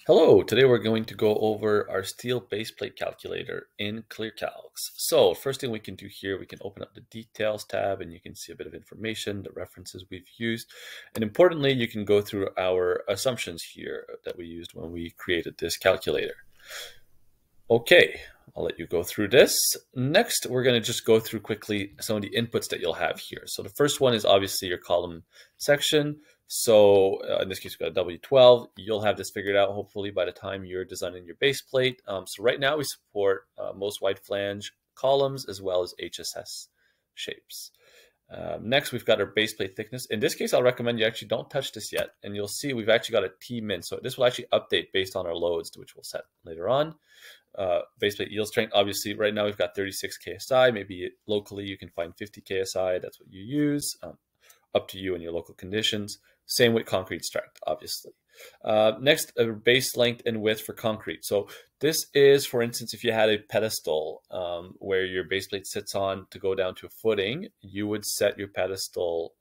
Hello, today we're going to go over our steel base plate calculator in ClearCalcs. So first thing we can do here, we can open up the details tab and you can see a bit of information, the references we've used. And importantly, you can go through our assumptions here that we used when we created this calculator. Okay, I'll let you go through this. Next, we're going to just go through quickly some of the inputs that you'll have here. So the first one is obviously your column section. So in this case, we've got a W12. You'll have this figured out hopefully by the time you're designing your base plate. So right now we support most wide flange columns as well as HSS shapes. Next, we've got our base plate thickness. In this case, I'll recommend you actually don't touch this yet. And you'll see we've actually got a T-min. So this will actually update based on our loads, which we'll set later on. Base plate yield strength, obviously right now we've got 36 KSI. Maybe locally you can find 50 KSI. That's what you use. Up to you and your local conditions. Same with concrete strength, obviously. Next, base length and width for concrete. So this is, for instance, if you had a pedestal where your base plate sits on to go down to a footing, you would set your pedestal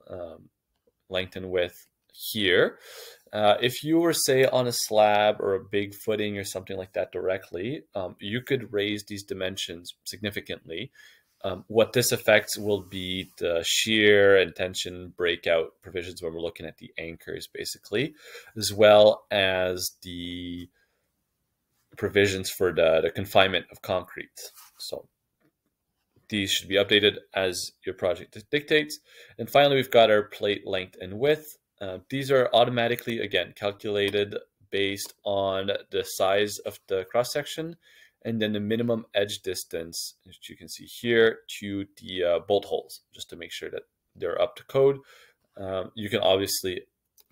length and width here. If you were, say, on a slab or a big footing or something like that directly, you could raise these dimensions significantly. What this affects will be the shear and tension breakout provisions when we're looking at the anchors, basically, as well as the provisions for the confinement of concrete. So these should be updated as your project dictates. And finally, we've got our plate length and width. These are automatically, again, calculated based on the size of the cross section and then the minimum edge distance, which you can see here, to the bolt holes, just to make sure that they're up to code. You can obviously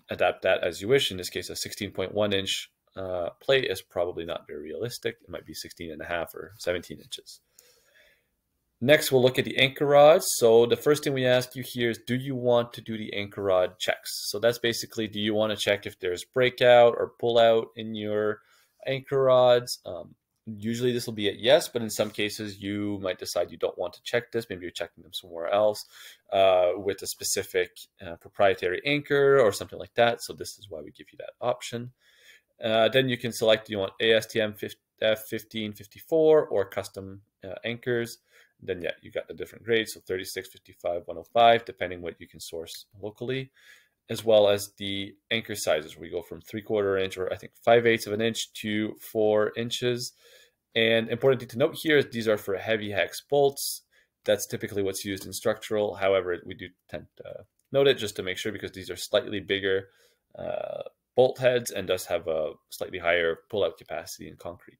adapt that as you wish. In this case, a 16.1 inch plate is probably not very realistic. It might be 16.5 or 17 inches. Next, we'll look at the anchor rods. So the first thing we ask you here is, do you want to do the anchor rod checks? So that's basically, do you want to check if there's breakout or pull out in your anchor rods? Usually this will be a yes, but in some cases you might decide you don't want to check this. Maybe you're checking them somewhere else with a specific proprietary anchor or something like that. So this is why we give you that option. Then you can select, do you want ASTM F1554 or custom anchors? Then yeah, you got the different grades, so 36, 55, 105, depending what you can source locally, as well as the anchor sizes. We go from 3/4 inch, or I think 5/8 of an inch, to 4 inches. And important thing to note here is these are for heavy hex bolts. That's typically what's used in structural. However, we do tend to note it just to make sure, because these are slightly bigger bolt heads and does have a slightly higher pull-out capacity in concrete.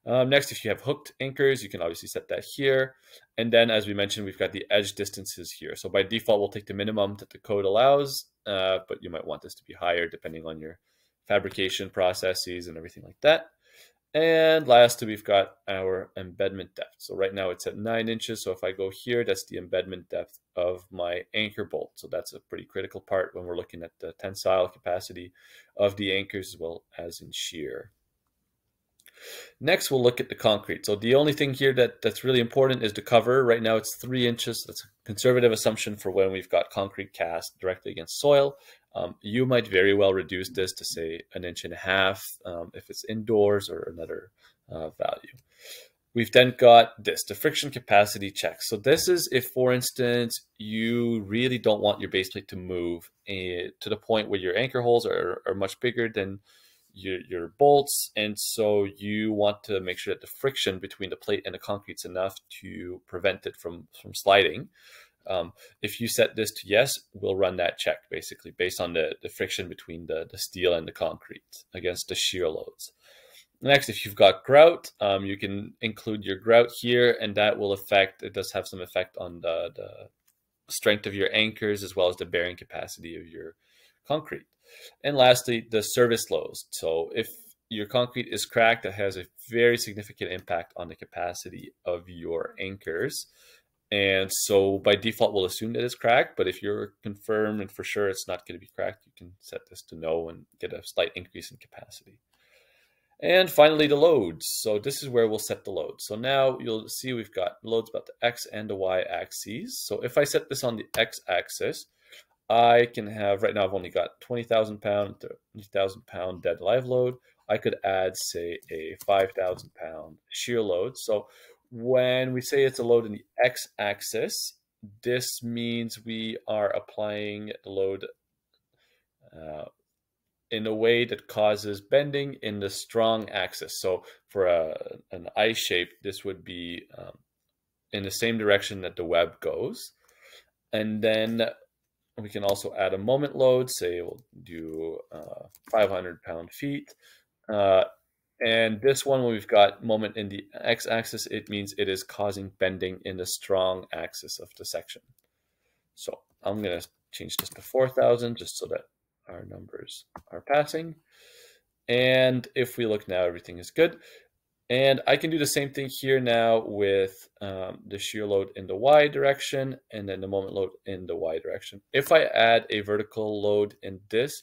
Next, if you have hooked anchors, you can obviously set that here. And then, as we mentioned, we've got the edge distances here. So by default, we'll take the minimum that the code allows, but you might want this to be higher depending on your fabrication processes and everything like that. And lastly, we've got our embedment depth. So right now it's at 9 inches. So if I go here, that's the embedment depth of my anchor bolt. So that's a pretty critical part when we're looking at the tensile capacity of the anchors as well as in shear. Next, we'll look at the concrete. So the only thing here that's really important is the cover. Right now it's 3 inches. That's a conservative assumption for when we've got concrete cast directly against soil. You might very well reduce this to, say, 1.5 inches if it's indoors, or another value. We've then got this, the friction capacity check. So this is if, for instance, you really don't want your base plate to move to the point where your anchor holes are much bigger than your bolts, and so you want to make sure that the friction between the plate and the concrete is enough to prevent it from sliding. If you set this to yes, we'll run that check basically based on the friction between the steel and the concrete against the shear loads. Next, if you've got grout, you can include your grout here, and that will affect, it does have some effect on the strength of your anchors as well as the bearing capacity of your concrete. And lastly, the service loads. So if your concrete is cracked, that has a very significant impact on the capacity of your anchors. And so by default, we'll assume that it's cracked. But if you're confirmed and for sure it's not going to be cracked, you can set this to no and get a slight increase in capacity. And finally, the loads. So this is where we'll set the load. So now you'll see we've got loads about the X and the Y axes. So if I set this on the X axis, I can have, right now I've only got 20,000 pound, 30,000 pound dead live load. I could add, say, a 5,000 pound shear load. So when we say it's a load in the x-axis, this means we are applying the load uh, in a way that causes bending in the strong axis. So for an I shape, this would be in the same direction that the web goes. And then we can also add a moment load, say we'll do 500 pound-feet. And this one, when we've got moment in the x-axis, it means it is causing bending in the strong axis of the section. So I'm going to change this to 4,000 just so that our numbers are passing. And if we look now, everything is good. And I can do the same thing here now with the shear load in the y direction and then the moment load in the y direction. If I add a vertical load in this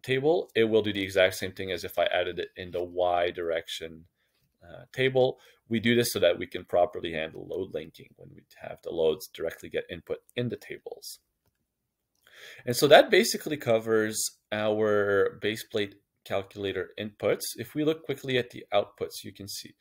table, it will do the exact same thing as if I added it in the y direction table. We do this so that we can properly handle load linking when we have the loads directly get input in the tables. And so that basically covers our base plate calculator inputs. If we look quickly at the outputs, you can see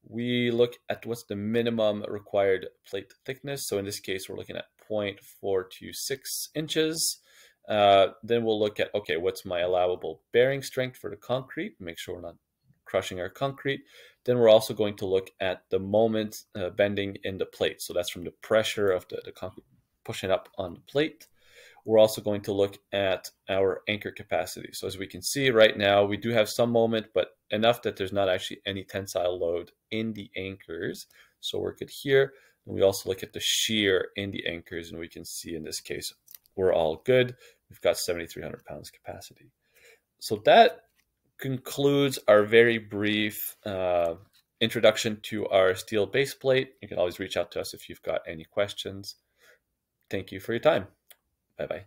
we look at what's the minimum required plate thickness. So in this case, we're looking at 0.426 inches. Then we'll look at, okay, what's my allowable bearing strength for the concrete? Make sure we're not crushing our concrete. Then we're also going to look at the moment bending in the plate. So that's from the pressure of the concrete pushing up on the plate. We're also going to look at our anchor capacity. So as we can see right now, we do have some moment, but enough that there's not actually any tensile load in the anchors. So we're good here. And we also look at the shear in the anchors, and we can see in this case, we're all good. We've got 7,300 pounds capacity. So that concludes our very brief introduction to our steel base plate. You can always reach out to us if you've got any questions. Thank you for your time. Bye-bye.